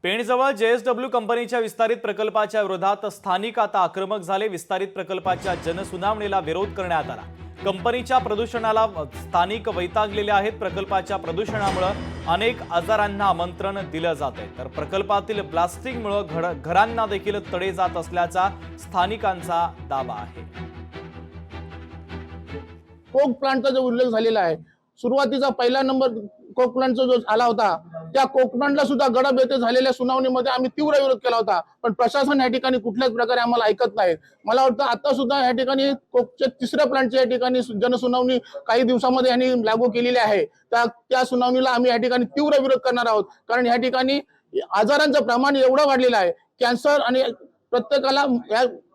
पेणजवळ JSW कंपनीच्या विस्तारित प्रकल्पाच्या विरोधात स्थानिक आता आक्रमक झाले। विस्तारित प्रकल्पाच्या जनसुनावणीला विरोध करण्यात आला। कंपनीच्या प्रदूषणाला स्थानिक वैतागलेले आहेत। प्रकल्पाच्या प्रदूषणामुळे अनेक आजारांना आमंत्रण दिलं जाते, तर प्रकल्पातील प्लास्टिकमुळे घरांना देखील तडे जात असल्याचा स्थानिकांचा दावा आहे। कोक प्लांटचा जो उल्लेख झालेला आहे, सुरुवातीचा पहिला नंबर कोक प्लांटचा जो आला होता, त्या कोक प्लांटला सुद्धा गडब येथे झालेल्या सुनावणीमध्ये आम्ही तीव्र विरोध केला होता, पण प्रशासन या ठिकाणी कुठल्याच प्रकारे आम्हाला ऐकत नाही। मला वाटतं आता सुद्धा या ठिकाणी कोकच्या तिसऱ्या प्लांटच्या या ठिकाणी जनसुनावणी काही दिवसांमध्ये यांनी लागू केलेली आहे। त्या सुनावणीला आम्ही या ठिकाणी तीव्र विरोध करणार आहोत, कारण या ठिकाणी आजारांचं प्रमाण एवढं वाढलेलं आहे। कॅन्सर आणि प्रत्येकाला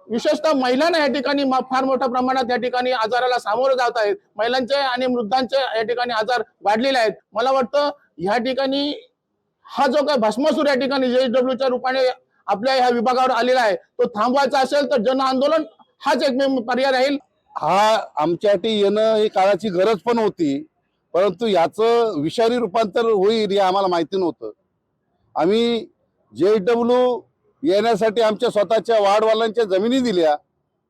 विशेषतः महिलांना या ठिकाणी फार मोठ्या प्रमाणात या ठिकाणी आजाराला सामोरं जात आहेत। महिलांचे आणि वृद्धांचे या ठिकाणी आजार वाढलेले आहेत। मला वाटतं या ठिकाणी हा जो काय भस्मासूर या ठिकाणी जेएसडब्ल्यूच्या रूपाने आपल्या ह्या विभागावर आलेला आहे, तो थांबवायचा असेल तर जन आंदोलन हाच एकमेव पर्याय राहील। हा आमच्यासाठी येणं ही काळाची गरज पण होती, परंतु याचं विषारी रूपांतर होईल हे आम्हाला माहिती नव्हतं। आम्ही जेएसडब्ल्यू येण्यासाठी आमच्या स्वतःच्या वाडवालांच्या जमिनी दिल्या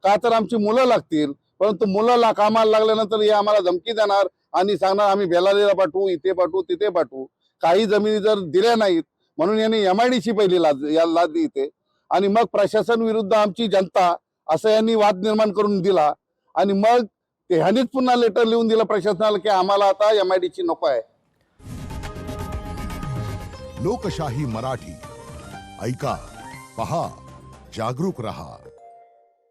का तर आमची मुलं लागतील, परंतु मुलं कामाला लागल्यानंतर हे आम्हाला धमकी देणार आणि सांगणार आम्ही बेलालीला पाठवू, इथे पाठवू, तिथे पाठवू। काही जमिनी जर दिल्या नाहीत म्हणून यांनी एमआयडीसी पहिली लाद इथे, आणि मग प्रशासन विरुद्ध आमची जनता असं यांनी वाद निर्माण करून दिला, आणि मग ते ह्यांनीच पुन्हा लेटर लिहून दिलं प्रशासनाला की आम्हाला आता एमआयडीसी नको आहे। लोकशाही मराठी ऐका, पहा, जागरूक रहा।